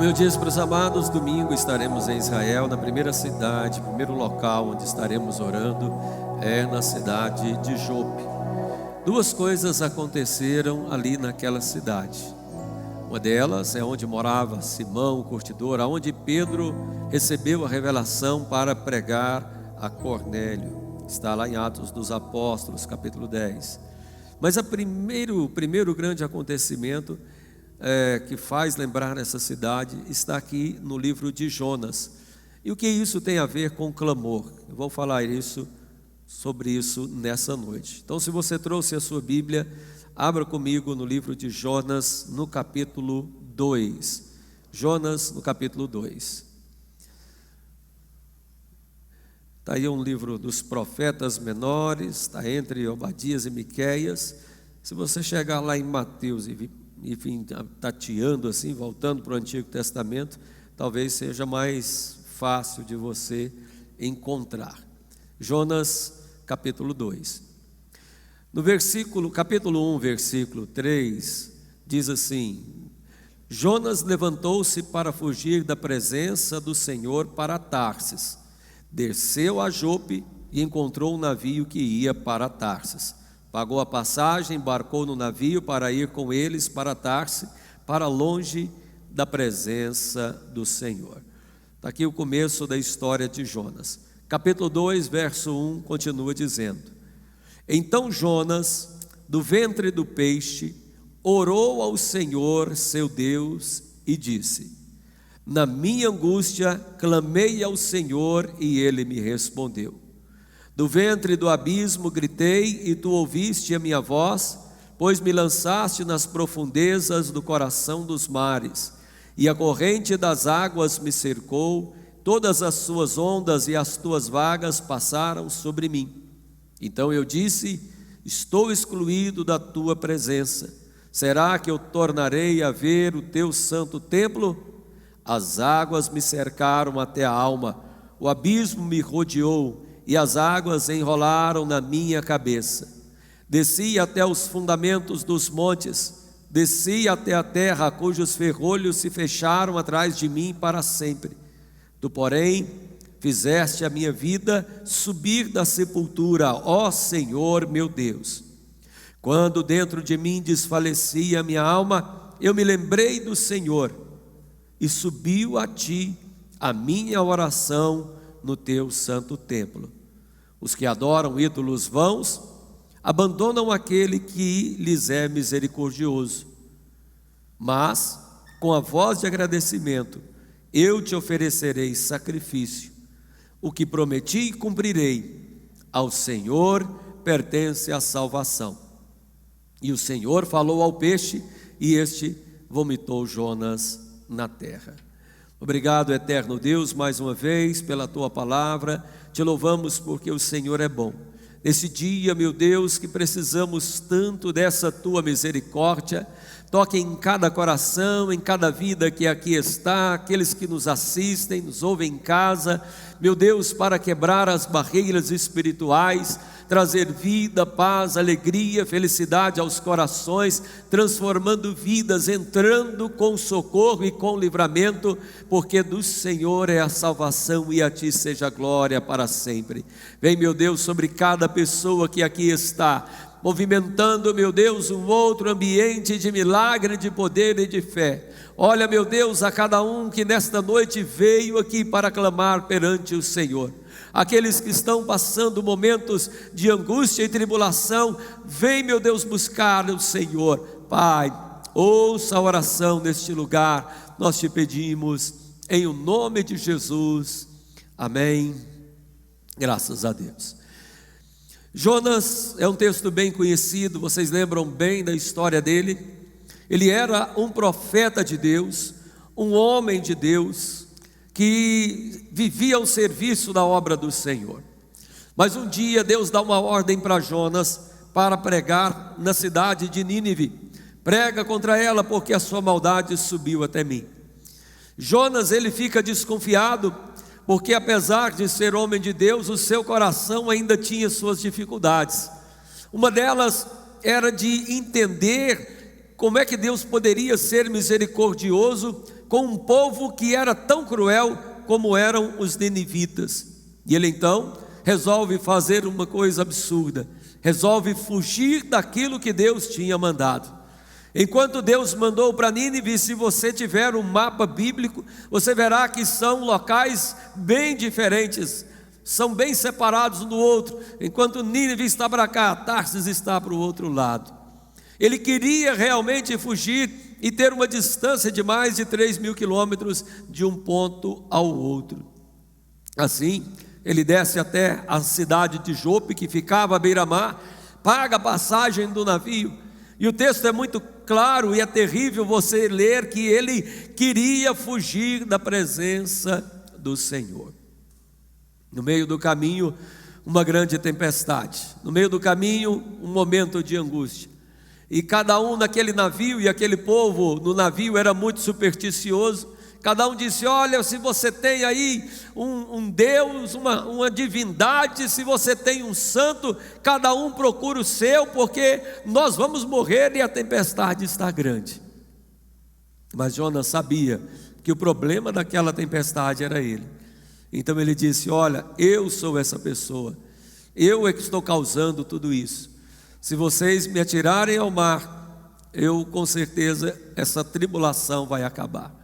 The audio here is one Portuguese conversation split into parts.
Como eu disse para os amados, domingo estaremos em Israel, na primeira cidade, primeiro local onde estaremos orando é na cidade de Jope. Duas coisas aconteceram ali naquela cidade. Uma delas é onde morava Simão, o curtidor, aonde Pedro recebeu a revelação para pregar a Cornélio. Está lá em Atos dos Apóstolos, capítulo 10. Mas o primeiro grande acontecimento que faz lembrar essa cidade está aqui no livro de Jonas. E o que isso tem a ver com clamor? Eu vou falar sobre isso nessa noite. Então, se você trouxe a sua Bíblia, abra comigo no livro de Jonas, no capítulo 2. Jonas, no capítulo 2. Está aí um livro dos profetas menores, está entre Obadias e Miqueias. Se você chegar lá em Mateus e enfim, tateando assim, voltando para o Antigo Testamento, talvez seja mais fácil de você encontrar. Jonas, capítulo 2. No capítulo 1, versículo 3, diz assim: Jonas levantou-se para fugir da presença do Senhor para Tarsis. Desceu a Jope e encontrou um navio que ia para Tarsis. Pagou a passagem, embarcou no navio para ir com eles para Tarsis, para longe da presença do Senhor. Está aqui o começo da história de Jonas. Capítulo 2, verso 1, continua dizendo: Então Jonas, do ventre do peixe, orou ao Senhor seu Deus e disse: Na minha angústia clamei ao Senhor e ele me respondeu. Do ventre do abismo gritei e tu ouviste a minha voz, pois me lançaste nas profundezas do coração dos mares, e a corrente das águas me cercou, todas as suas ondas e as tuas vagas passaram sobre mim. Então eu disse: Estou excluído da tua presença. Será que eu tornarei a ver o teu santo templo? As águas me cercaram até a alma, o abismo me rodeou, e as águas enrolaram na minha cabeça. Desci até os fundamentos dos montes, desci até a terra, cujos ferrolhos se fecharam atrás de mim para sempre. Tu, porém, fizeste a minha vida subir da sepultura, ó Senhor meu Deus. Quando dentro de mim desfalecia a minha alma, eu me lembrei do Senhor, e subiu a ti a minha oração no teu santo templo. Os que adoram ídolos vãos abandonam aquele que lhes é misericordioso. Mas, com a voz de agradecimento, eu te oferecerei sacrifício. O que prometi cumprirei. Ao Senhor pertence a salvação. E o Senhor falou ao peixe, e este vomitou Jonas na terra. Obrigado, eterno Deus, mais uma vez pela tua palavra. Te louvamos porque o Senhor é bom. Nesse dia, meu Deus, que precisamos tanto dessa tua misericórdia, toque em cada coração, em cada vida que aqui está, aqueles que nos assistem, nos ouvem em casa, meu Deus, para quebrar as barreiras espirituais, trazer vida, paz, alegria, felicidade aos corações, transformando vidas, entrando com socorro e com livramento, porque do Senhor é a salvação e a ti seja glória para sempre. Vem, meu Deus, sobre cada pessoa que aqui está, movimentando, meu Deus, um outro ambiente de milagre, de poder e de fé. Olha, meu Deus, a cada um que nesta noite veio aqui para clamar perante o Senhor. Aqueles que estão passando momentos de angústia e tribulação, vem, meu Deus, buscar o Senhor. Pai, ouça a oração neste lugar, nós te pedimos, em o nome de Jesus, amém, graças a Deus. Jonas é um texto bem conhecido, vocês lembram bem da história dele. Ele era um profeta de Deus, um homem de Deus, que vivia ao serviço da obra do Senhor. Mas um dia Deus dá uma ordem para Jonas para pregar na cidade de Nínive. Prega contra ela porque a sua maldade subiu até mim. Jonas, ele fica desconfiado porque apesar de ser homem de Deus, o seu coração ainda tinha suas dificuldades. Uma delas era de entender como é que Deus poderia ser misericordioso com um povo que era tão cruel como eram os ninivitas. E ele então resolve fazer uma coisa absurda, resolve fugir daquilo que Deus tinha mandado. Enquanto Deus mandou para Nínive, se você tiver um mapa bíblico, você verá que são locais bem diferentes, são bem separados um do outro. Enquanto Nínive está para cá, Tarsis está para o outro lado. Ele queria realmente fugir e ter uma distância de mais de 3.000 quilômetros de um ponto ao outro. Assim, ele desce até a cidade de Jope, que ficava à beira-mar, paga a passagem do navio, e o texto é muito claro e é terrível você ler que ele queria fugir da presença do Senhor. No meio do caminho, uma grande tempestade, no meio do caminho, um momento de angústia. E cada um naquele navio, e aquele povo no navio era muito supersticioso, cada um disse: olha, se você tem aí um Deus, uma divindade, se você tem um santo, cada um procura o seu, porque nós vamos morrer e a tempestade está grande. Mas Jonas sabia que o problema daquela tempestade era ele. Então ele disse: olha, eu sou essa pessoa, eu é que estou causando tudo isso. Se vocês me atirarem ao mar, eu com certeza essa tribulação vai acabar.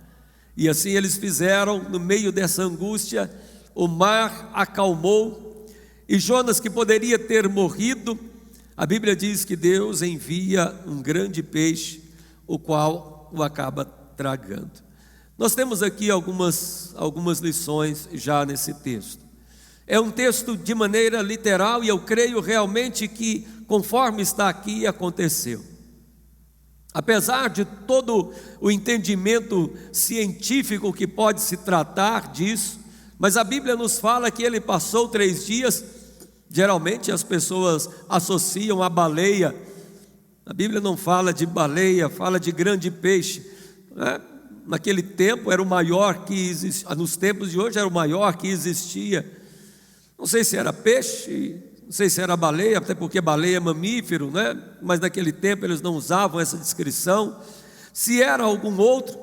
E assim eles fizeram. No meio dessa angústia, o mar acalmou, e Jonas, que poderia ter morrido, a Bíblia diz que Deus envia um grande peixe, o qual o acaba tragando. Nós temos aqui algumas lições já nesse texto. É um texto de maneira literal, e eu creio realmente que, conforme está aqui, aconteceu. Apesar de todo o entendimento científico que pode se tratar disso, mas a Bíblia nos fala que ele passou 3 dias. Geralmente as pessoas associam a baleia. A Bíblia não fala de baleia, fala de grande peixe, né? Naquele tempo era o maior que existia, nos tempos de hoje era o maior que existia. Não sei se era peixe, não sei se era baleia, até porque baleia é mamífero, né? Mas naquele tempo eles não usavam essa descrição. Se era algum outro,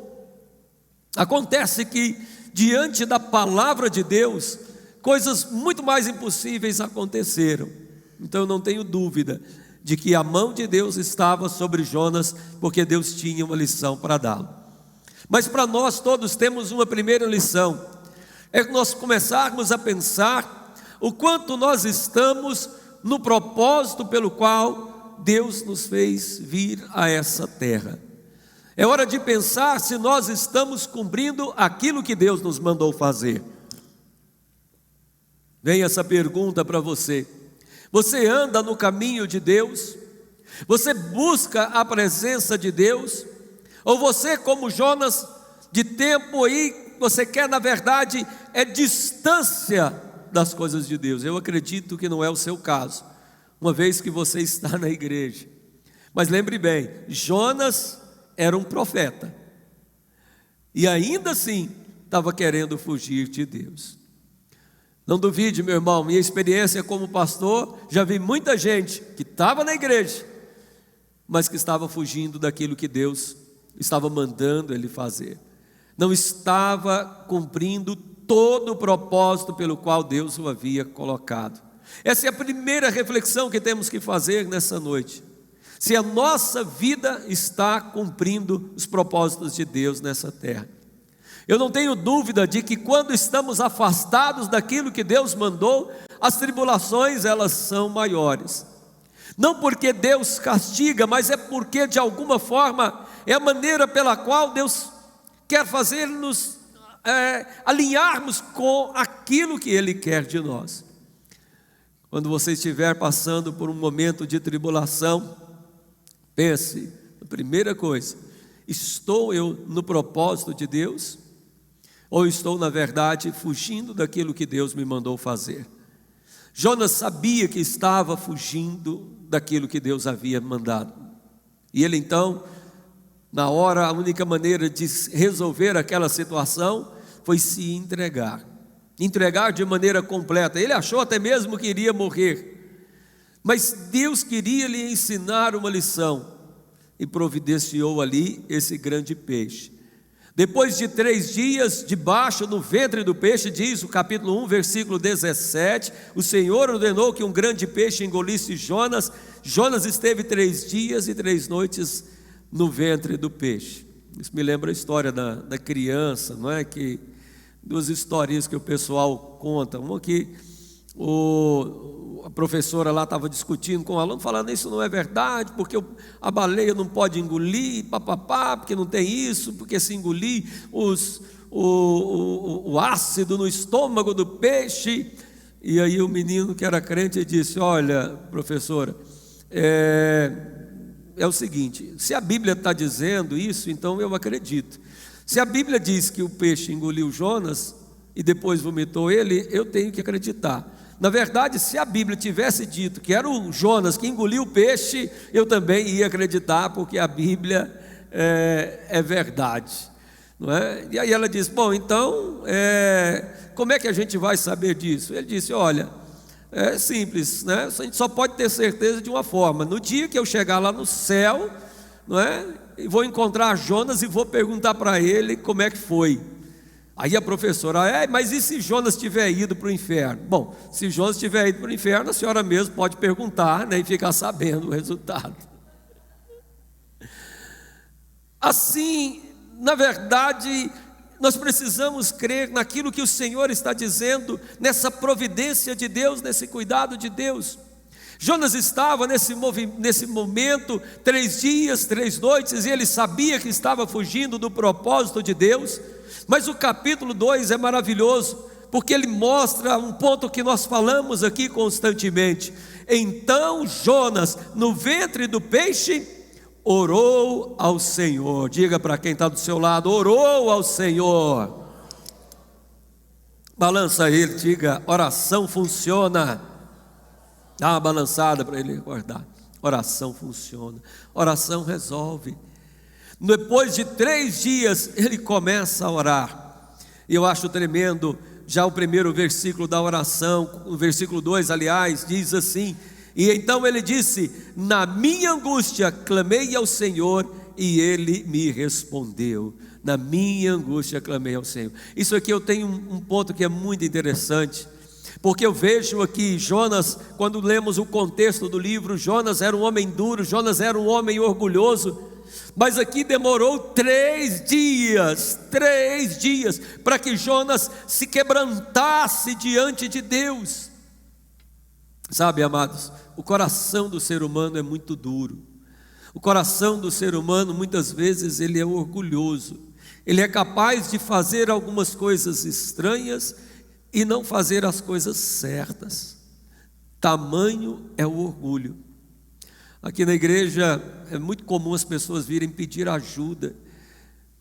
acontece que diante da palavra de Deus, coisas muito mais impossíveis aconteceram. Então eu não tenho dúvida de que a mão de Deus estava sobre Jonas, porque Deus tinha uma lição para dá-lo. Mas para nós todos temos uma primeira lição, é que nós começarmos a pensar o quanto nós estamos no propósito pelo qual Deus nos fez vir a essa terra. É hora de pensar se nós estamos cumprindo aquilo que Deus nos mandou fazer. Vem essa pergunta para você: você anda no caminho de Deus? Você busca a presença de Deus? Ou você, como Jonas, de tempo aí, você quer na verdade é distância das coisas de Deus? Eu acredito que não é o seu caso, uma vez que você está na igreja. Mas lembre bem, Jonas era um profeta, e ainda assim estava querendo fugir de Deus. Não duvide, meu irmão, minha experiência como pastor, já vi muita gente que estava na igreja, mas que estava fugindo daquilo que Deus estava mandando ele fazer. Não estava cumprindo todo o propósito pelo qual Deus o havia colocado. Essa é a primeira reflexão que temos que fazer nessa noite. Se a nossa vida está cumprindo os propósitos de Deus nessa terra. Eu não tenho dúvida de que quando estamos afastados daquilo que Deus mandou, as tribulações elas são maiores. Não porque Deus castiga, mas é porque de alguma forma é a maneira pela qual Deus quer fazer-nos alinharmos com aquilo que Ele quer de nós. Quando você estiver passando por um momento de tribulação, pense, a primeira coisa: estou eu no propósito de Deus? Ou estou na verdade fugindo daquilo que Deus me mandou fazer? Jonas sabia que estava fugindo daquilo que Deus havia mandado, e ele então, na hora, a única maneira de resolver aquela situação foi se entregar de maneira completa. Ele achou até mesmo que iria morrer, mas Deus queria lhe ensinar uma lição. e providenciou ali esse grande peixe. Depois de 3 dias debaixo no ventre do peixe, diz o capítulo 1, versículo 17, o Senhor ordenou que um grande peixe engolisse Jonas. Jonas esteve 3 dias e 3 noites no ventre do peixe. Isso me lembra a história da criança, não é? Que 2 historinhas que o pessoal conta. Uma que a professora lá estava discutindo com o aluno, falando: isso não é verdade, porque a baleia não pode engolir, papapá, porque não tem isso, porque se engolir o ácido no estômago do peixe. E aí o menino que era crente disse: olha, professora, é o seguinte, se a Bíblia está dizendo isso, então eu acredito. Se a Bíblia diz que o peixe engoliu Jonas e depois vomitou ele, eu tenho que acreditar. Na verdade, se a Bíblia tivesse dito que era o Jonas que engoliu o peixe, eu também ia acreditar, porque a Bíblia é verdade, não é? E aí ela disse: bom, então, como é que a gente vai saber disso? Ele disse: olha, é simples, né? A gente só pode ter certeza de uma forma: no dia que eu chegar lá no céu, não é? E vou encontrar Jonas e vou perguntar para ele como é que foi. Aí a professora: mas e se Jonas tiver ido para o inferno? Bom, se Jonas tiver ido para o inferno, a senhora mesmo pode perguntar, né, e ficar sabendo o resultado. Assim, na verdade, nós precisamos crer naquilo que o Senhor está dizendo, nessa providência de Deus, nesse cuidado de Deus. Jonas estava nesse momento 3 dias, 3 noites, e ele sabia que estava fugindo do propósito de Deus. Mas o capítulo 2 é maravilhoso, porque ele mostra um ponto que nós falamos aqui constantemente. Então Jonas, no ventre do peixe, orou ao Senhor. Diga para quem está do seu lado: orou ao Senhor. Balança ele, diga: oração funciona. Dá uma balançada para ele recordar. Oração funciona, oração resolve. Depois de 3 dias, ele começa a orar. E eu acho tremendo, já o primeiro versículo da oração, o versículo 2, aliás, diz assim: e então ele disse: na minha angústia clamei ao Senhor, e ele me respondeu. Na minha angústia clamei ao Senhor. Isso aqui eu tenho um ponto que é muito interessante, porque eu vejo aqui Jonas, quando lemos o contexto do livro, Jonas era um homem duro, Jonas era um homem orgulhoso. Mas aqui demorou 3 dias para que Jonas se quebrantasse diante de Deus. Sabe, amados, o coração do ser humano é muito duro. O coração do ser humano, muitas vezes, ele é orgulhoso. Ele é capaz de fazer algumas coisas estranhas e não fazer as coisas certas. Tamanho é o orgulho. Aqui na igreja é muito comum as pessoas virem pedir ajuda.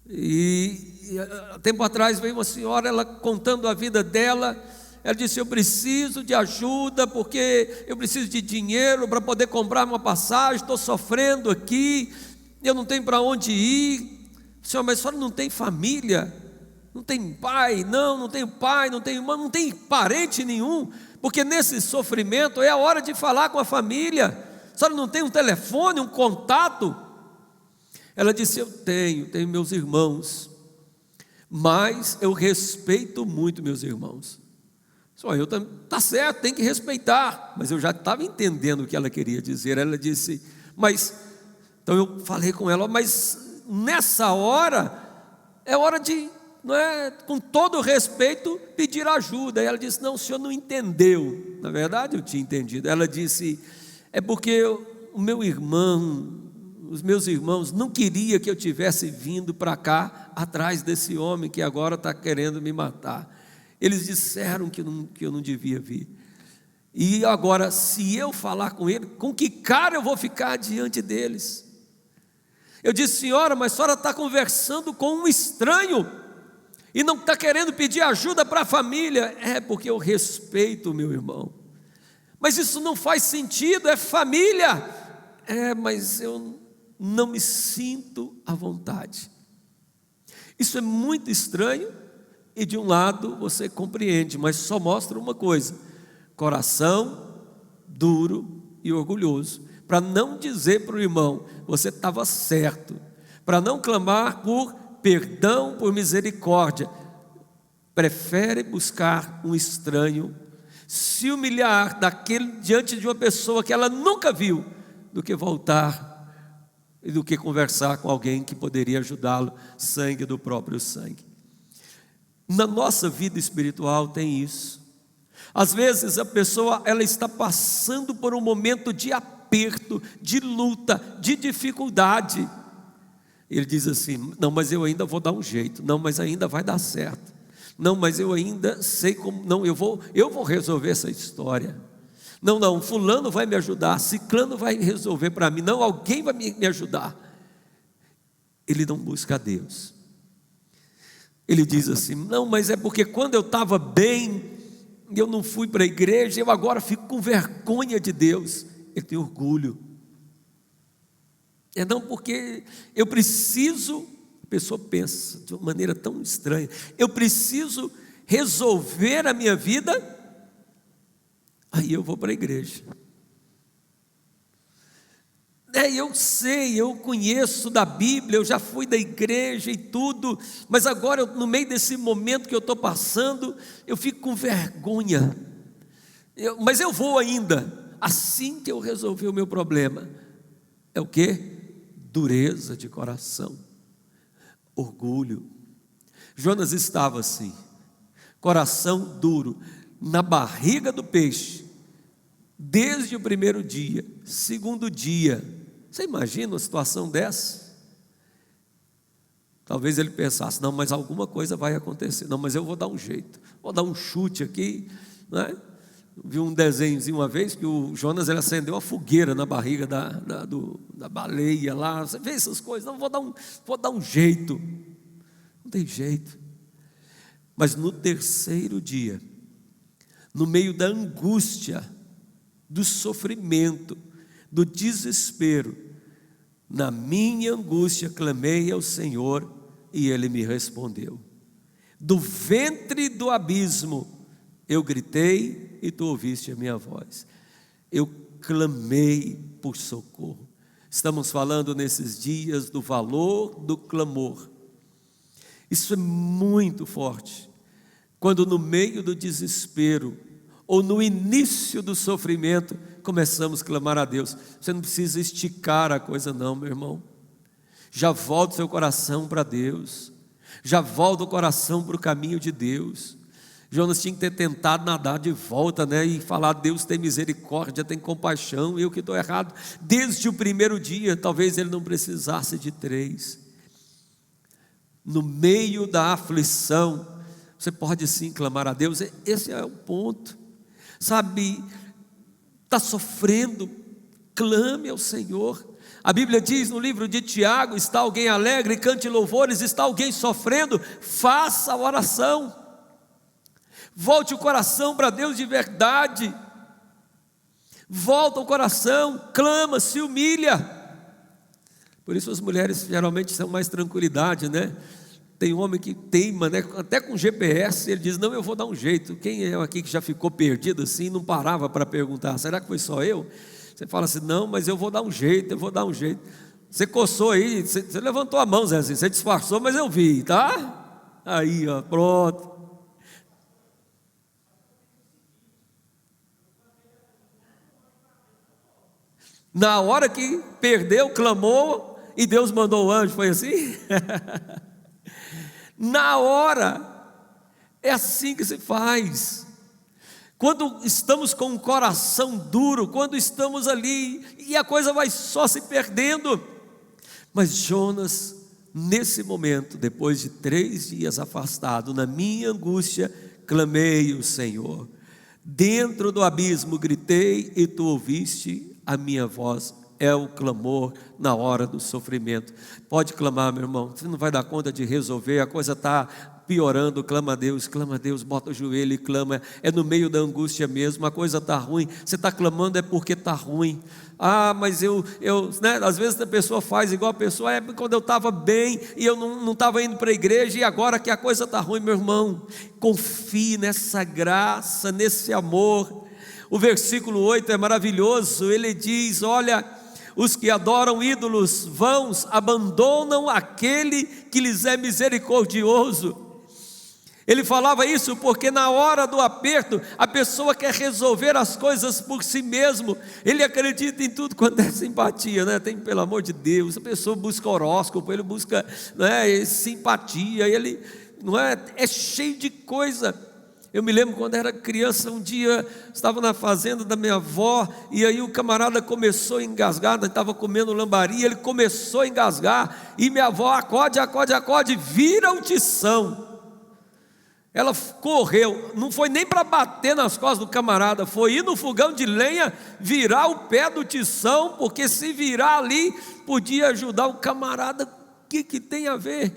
E tempo atrás veio uma senhora, ela contando a vida dela. Ela disse: eu preciso de ajuda, porque eu preciso de dinheiro para poder comprar uma passagem, estou sofrendo aqui, eu não tenho para onde ir. Senhor, mas a senhora não tem família? Não tem pai? Não tenho pai, não tenho irmão, não tem parente nenhum, porque nesse sofrimento é a hora de falar com a família. A senhora não tem um telefone, um contato? Ela disse: eu tenho meus irmãos, mas eu respeito muito meus irmãos. Só eu também, tá certo, tem que respeitar, mas eu já estava entendendo o que ela queria dizer. Ela disse: mas, então eu falei com ela: mas nessa hora, é hora de, não é, com todo o respeito, pedir ajuda. E ela disse: não, o senhor não entendeu. Na verdade eu tinha entendido. Ela disse: é porque o meu irmão, os meus irmãos não queriam que eu tivesse vindo para cá, atrás desse homem que agora está querendo me matar. Eles disseram que eu não devia vir. E agora, se eu falar com ele, com que cara eu vou ficar diante deles? Eu disse: senhora, mas a senhora está conversando com um estranho e não está querendo pedir ajuda para a família. É porque eu respeito o meu irmão. Mas isso não faz sentido, é família. É, mas eu não me sinto à vontade. Isso é muito estranho. E de um lado você compreende, mas só mostra uma coisa: coração duro e orgulhoso. para não dizer para o irmão: você estava certo, para não clamar por perdão, por misericórdia, prefere buscar um estranho, se humilhar diante de uma pessoa que ela nunca viu, do que voltar e do que conversar com alguém que poderia ajudá-lo, sangue do próprio sangue. Na nossa vida espiritual tem isso. Às vezes a pessoa ela está passando por um momento de aperto, de luta, de dificuldade. Ele diz assim: não, mas eu ainda vou dar um jeito. Não, mas ainda vai dar certo. Não, mas eu ainda sei como. Não, eu vou resolver essa história. Não, fulano vai me ajudar, ciclano vai resolver para mim. Não, alguém vai me ajudar. Ele não busca a Deus. Ele diz assim: não, mas é porque quando eu estava bem, eu não fui para a igreja, eu agora fico com vergonha de Deus. Ele tem orgulho. Não, porque eu preciso, a pessoa pensa de uma maneira tão estranha, eu preciso resolver a minha vida, aí eu vou para a igreja. Eu sei, eu conheço da Bíblia, eu já fui da igreja e tudo, mas agora no meio desse momento que eu estou passando, eu fico com vergonha, mas eu vou ainda. Assim que eu resolver o meu problema, é o quê? Dureza de coração, orgulho. Jonas estava assim, coração duro, na barriga do peixe, desde o primeiro dia, segundo dia. Você imagina uma situação dessa? Talvez ele pensasse: não, mas alguma coisa vai acontecer. Não, mas eu vou dar um jeito, vou dar um chute aqui, não é? Vi um desenhozinho uma vez que o Jonas ele acendeu uma fogueira na barriga da baleia lá. Você vê essas coisas? Não, vou dar um jeito. Não tem jeito. Mas no terceiro dia, no meio da angústia, do sofrimento, do desespero, na minha angústia clamei ao Senhor e Ele me respondeu. Do ventre do abismo eu gritei e tu ouviste a minha voz. Eu clamei por socorro. Estamos falando nesses dias do valor do clamor. Isso é muito forte. Quando no meio do desespero ou no início do sofrimento começamos a clamar a Deus. Você não precisa esticar a coisa não, meu irmão. Já volta o seu coração para Deus. Já volta o coração para o caminho de Deus. Jonas tinha que ter tentado nadar de volta, né? E falar: Deus tem misericórdia, tem compaixão, eu que estou errado. Desde o primeiro dia, talvez ele não precisasse de 3. No meio da aflição, você pode sim clamar a Deus. Esse é o ponto. Sabe, está sofrendo, clame ao Senhor. A Bíblia diz no livro de Tiago: está alguém alegre, cante louvores. Está alguém sofrendo, faça a oração. Volte o coração para Deus de verdade. Volta o coração, clama, se humilha. Por isso as mulheres geralmente são mais tranquilidade, né? Tem homem que teima, né? Até com GPS, ele diz: não, eu vou dar um jeito. Quem é aqui que já ficou perdido assim, não parava para perguntar: será que foi só eu? Você fala assim: não, mas eu vou dar um jeito, eu vou dar um jeito. Você coçou aí, você levantou a mão, Zé, assim, você disfarçou, mas eu vi, tá? Aí, ó, pronto. Na hora que perdeu, clamou e Deus mandou o anjo, foi assim? Na hora, é assim que se faz. Quando estamos com o coração duro, quando estamos ali e a coisa vai só se perdendo. Mas Jonas, nesse momento, depois de 3 dias afastado, na minha angústia, clamei ao Senhor. Dentro do abismo gritei e tu ouviste a minha voz. É o clamor na hora do sofrimento. Pode clamar, meu irmão. Você não vai dar conta de resolver, a coisa está piorando. Clama a Deus, bota o joelho e clama. É no meio da angústia mesmo, a coisa está ruim. Você está clamando é porque está ruim. Ah, mas né? Às vezes a pessoa faz igual a pessoa: quando eu estava bem e eu não estava indo para a igreja, e agora que a coisa está ruim. Meu irmão, confie nessa graça, nesse amor. O versículo 8 é maravilhoso, ele diz: olha, os que adoram ídolos vãos abandonam aquele que lhes é misericordioso. Ele falava isso porque na hora do aperto, a pessoa quer resolver as coisas por si mesmo. Ele acredita em tudo quanto é simpatia, né? Tem, pelo amor de Deus, a pessoa busca horóscopo, ele busca, né, simpatia, ele, não é cheio de coisa. Eu me lembro quando era criança, um dia estava na fazenda da minha avó, e aí o camarada começou a engasgar, nós estava comendo lambari, ele começou a engasgar, e minha avó: acode, acode, acode, vira o tição. Ela correu, não foi nem para bater nas costas do camarada, foi ir no fogão de lenha, virar o pé do tição, porque se virar ali, podia ajudar o camarada. O que tem a ver?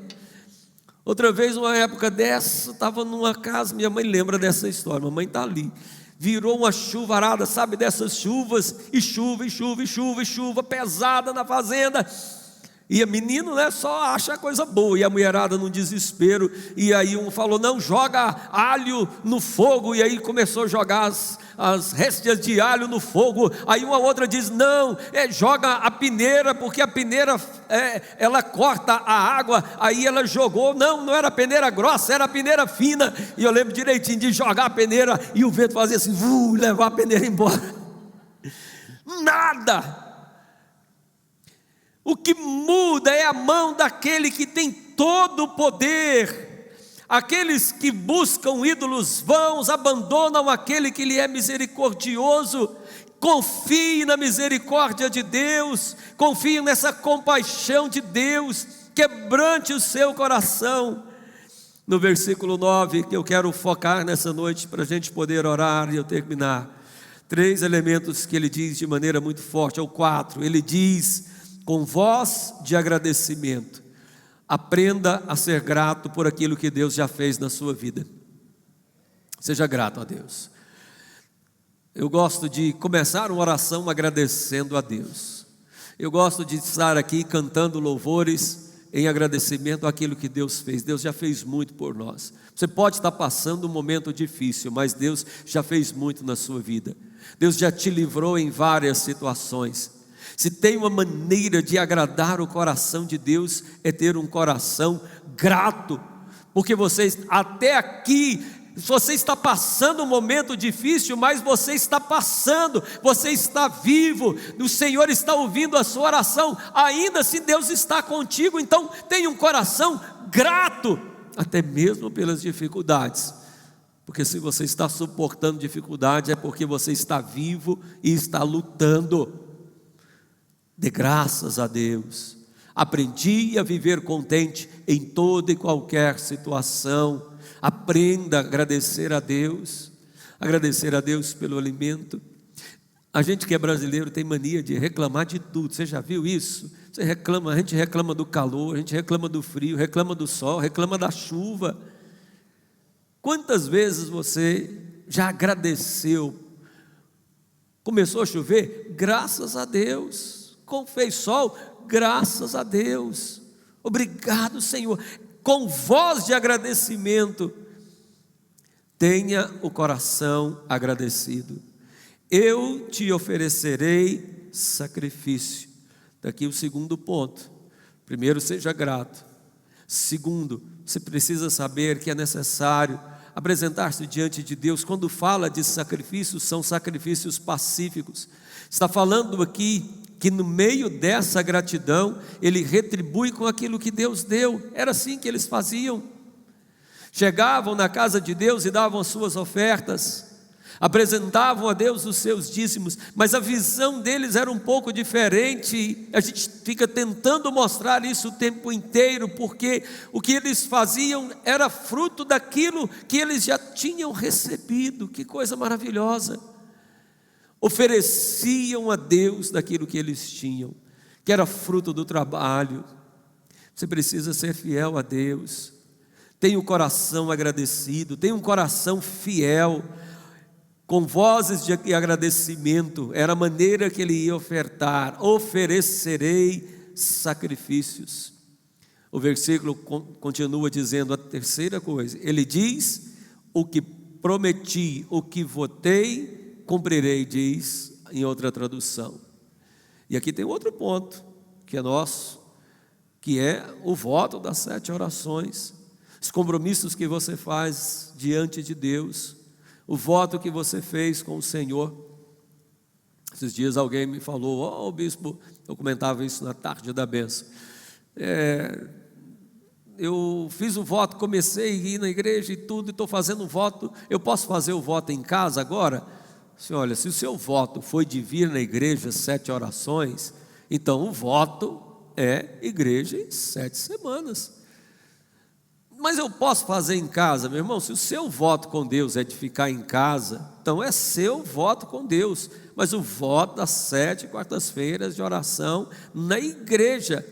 Outra vez, uma época dessa, estava numa casa, minha mãe lembra dessa história, mamãe está ali, virou uma chuvarada, sabe dessas chuvas, e chuva, e chuva, e chuva, e chuva pesada na fazenda. E a menino, né, só acha coisa boa, e a mulherada no desespero, e aí um falou: não, joga alho no fogo, e aí começou a jogar as réstias de alho no fogo. Aí uma outra diz: não, joga a peneira, porque a peneira ela corta a água. Aí ela jogou, não era a peneira grossa, era a peneira fina, e eu lembro direitinho de jogar a peneira, e o vento fazia assim, levar a peneira embora. Nada. O que muda é a mão daquele que tem todo o poder. Aqueles que buscam ídolos vãos abandonam aquele que lhe é misericordioso. Confie na misericórdia de Deus, confie nessa compaixão de Deus, quebrante o seu coração. No versículo 9, que eu quero focar nessa noite, para a gente poder orar e eu terminar, 3 elementos que ele diz de maneira muito forte, ou 4, ele diz: com voz de agradecimento, aprenda a ser grato por aquilo que Deus já fez na sua vida. Seja grato a Deus. Eu gosto de começar uma oração agradecendo a Deus. Eu gosto de estar aqui cantando louvores em agradecimento àquilo que Deus fez. Deus já fez muito por nós. Você pode estar passando um momento difícil, mas Deus já fez muito na sua vida. Deus já te livrou em várias situações. Se tem uma maneira de agradar o coração de Deus, é ter um coração grato, porque você até aqui, você está passando um momento difícil, mas você está passando, você está vivo, o Senhor está ouvindo a sua oração, ainda assim Deus está contigo. Então tenha um coração grato, até mesmo pelas dificuldades, porque se você está suportando dificuldade, é porque você está vivo e está lutando. Dê graças a Deus. Aprendi a viver contente em toda e qualquer situação. Aprenda a agradecer a Deus pelo alimento. A gente que é brasileiro tem mania de reclamar de tudo. Você já viu isso? A gente reclama do calor, a gente reclama do frio, reclama do sol, reclama da chuva. Quantas vezes você já agradeceu? Começou a chover? Graças a Deus. Fez sol, graças a Deus, obrigado Senhor, com voz de agradecimento, tenha o coração agradecido. Eu te oferecerei sacrifício. Daqui o segundo ponto. Primeiro, seja grato. Segundo, você precisa saber que é necessário apresentar-se diante de Deus. Quando fala de sacrifícios, são sacrifícios pacíficos. Está falando aqui que no meio dessa gratidão, ele retribui com aquilo que Deus deu. Era assim que eles faziam. Chegavam na casa de Deus e davam as suas ofertas, apresentavam a Deus os seus dízimos, mas a visão deles era um pouco diferente. A gente fica tentando mostrar isso o tempo inteiro, porque o que eles faziam era fruto daquilo que eles já tinham recebido. Que coisa maravilhosa! Ofereciam a Deus daquilo que eles tinham, que era fruto do trabalho. Você precisa ser fiel a Deus. Tenha um coração agradecido, tenha um coração fiel, com vozes de agradecimento. Era a maneira que ele ia ofertar. Oferecerei sacrifícios. O versículo continua dizendo a terceira coisa. Ele diz: o que prometi, o que votei, cumprirei, diz em outra tradução. E aqui tem outro ponto, que é nosso, que é o voto das 7 orações, os compromissos que você faz diante de Deus, o voto que você fez com o Senhor. Esses dias alguém me falou, bispo, eu comentava isso na tarde da bênção, eu fiz o voto, comecei a ir na igreja e tudo, e estou fazendo o voto, eu posso fazer o voto em casa agora? Senhor, olha, se o seu voto foi de vir na igreja 7 orações, então o voto é igreja em 7 semanas. Mas eu posso fazer em casa, meu irmão? Se o seu voto com Deus é de ficar em casa, então é seu voto com Deus, mas o voto das 7 quartas-feiras de oração na igreja.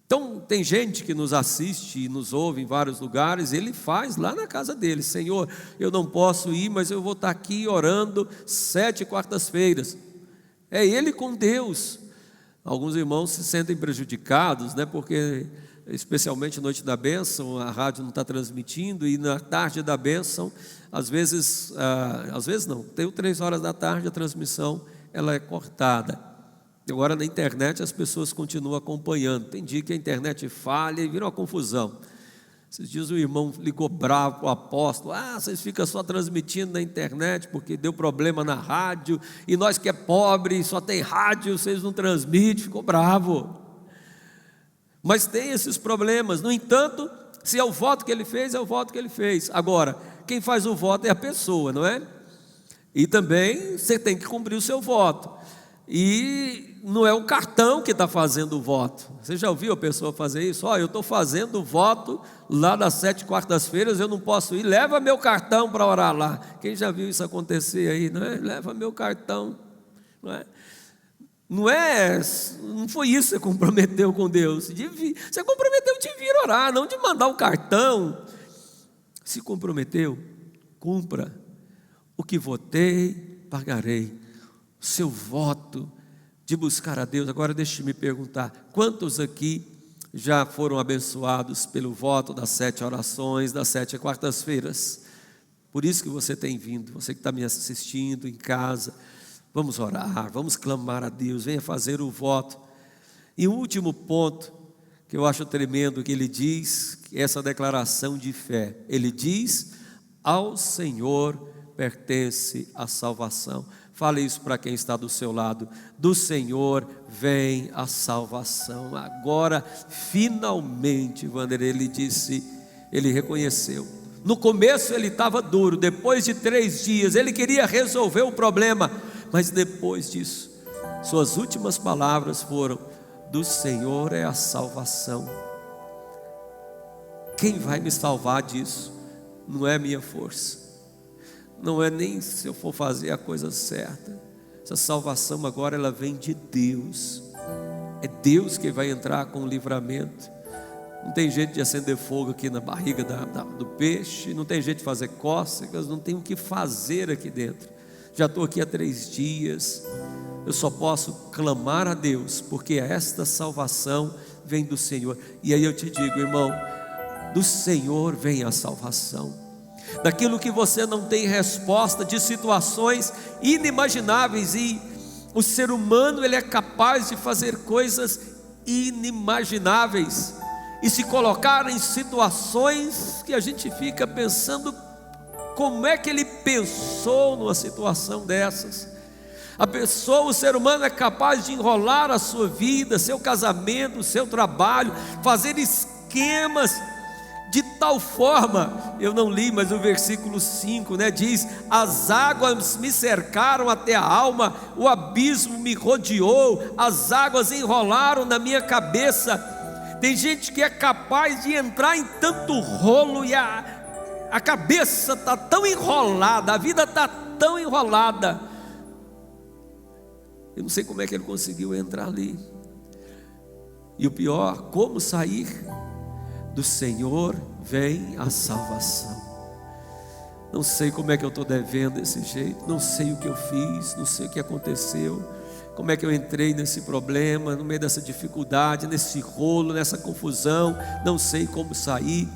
Então tem gente que nos assiste e nos ouve em vários lugares, ele faz lá na casa dele: Senhor, eu não posso ir, mas eu vou estar aqui orando 7 quartas-feiras. É ele com Deus. Alguns irmãos se sentem prejudicados, né? Porque especialmente noite da bênção, a rádio não está transmitindo, e na tarde da bênção, às vezes não, tem 3 horas da tarde, a transmissão ela é cortada. Agora na internet as pessoas continuam acompanhando, tem dia que a internet falha e vira uma confusão. Esses dias o irmão ligou bravo para o apóstolo: vocês ficam só transmitindo na internet porque deu problema na rádio, e nós que é pobre, só tem rádio, vocês não transmitem. Ficou bravo. Mas tem esses problemas. No entanto, se é o voto que ele fez, é o voto que ele fez. Agora, quem faz o voto é a pessoa, não é? E também você tem que cumprir o seu voto. E não é o cartão que está fazendo o voto. Você já ouviu a pessoa fazer isso? Eu estou fazendo o voto lá das 7 quartas-feiras, eu não posso ir, leva meu cartão para orar lá. Quem já viu isso acontecer aí, não é? Leva meu cartão, não é? Não foi isso que você comprometeu com Deus. Você comprometeu de vir orar, não de mandar o cartão. Se comprometeu, cumpra. O que votei, pagarei. O seu voto de buscar a Deus. Agora deixe-me perguntar: quantos aqui já foram abençoados pelo voto das 7 orações, das 7 quartas-feiras? Por isso que você tem vindo, você que está me assistindo em casa. Vamos orar, vamos clamar a Deus, venha fazer o voto. E o último ponto, que eu acho tremendo, que ele diz, essa declaração de fé, ele diz: ao Senhor pertence a salvação. Fale isso para quem está do seu lado: do Senhor vem a salvação. Agora, finalmente, Wander, ele disse, ele reconheceu. No começo ele estava duro, depois de 3 dias, ele queria resolver o problema, mas depois disso, suas últimas palavras foram: do Senhor é a salvação. Quem vai me salvar disso? Não é minha força, não é nem se eu for fazer a coisa certa. Essa salvação agora ela vem de Deus. É Deus que vai entrar com o livramento. Não tem jeito de acender fogo aqui na barriga do peixe, não tem jeito de fazer cócegas, não tem o que fazer aqui dentro. Já estou aqui há 3 dias, eu só posso clamar a Deus, porque esta salvação vem do Senhor. E aí eu te digo, irmão, do Senhor vem a salvação. Daquilo que você não tem resposta, de situações inimagináveis, e o ser humano ele é capaz de fazer coisas inimagináveis, e se colocar em situações que a gente fica pensando: como é que ele pensou numa situação dessas? O ser humano é capaz de enrolar a sua vida, seu casamento, o seu trabalho, fazer esquemas de tal forma. Eu não li, mas o versículo 5, diz: as águas me cercaram até a alma, o abismo me rodeou, as águas enrolaram na minha cabeça. Tem gente que é capaz de entrar em tanto rolo, e a cabeça está tão enrolada, a vida está tão enrolada. Eu não sei como é que ele conseguiu entrar ali. E o pior, como sair? Do Senhor vem a salvação. Não sei como é que eu estou devendo desse jeito, não sei o que eu fiz, não sei o que aconteceu, como é que eu entrei nesse problema, no meio dessa dificuldade, nesse rolo, nessa confusão, não sei como sair.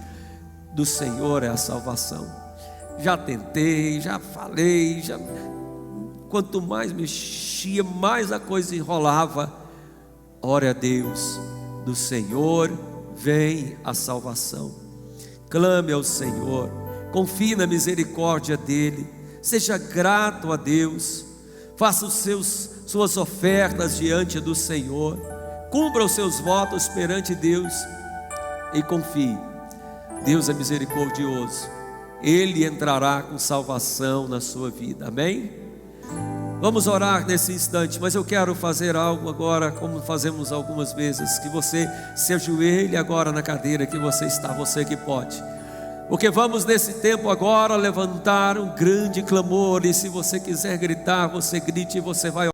Do Senhor é a salvação. já tentei, já falei, quanto mais mexia, mais a coisa enrolava. Ore a Deus, do Senhor vem a salvação. Clame ao Senhor, confie na misericórdia dEle, seja grato a Deus, faça suas ofertas diante do Senhor, cumpra os seus votos perante Deus e confie. Deus é misericordioso, Ele entrará com salvação na sua vida, amém? Vamos orar nesse instante, mas eu quero fazer algo agora, como fazemos algumas vezes, que você se ajoelhe agora na cadeira que você está, você que pode, porque vamos nesse tempo agora levantar um grande clamor, e se você quiser gritar, você grite e você vai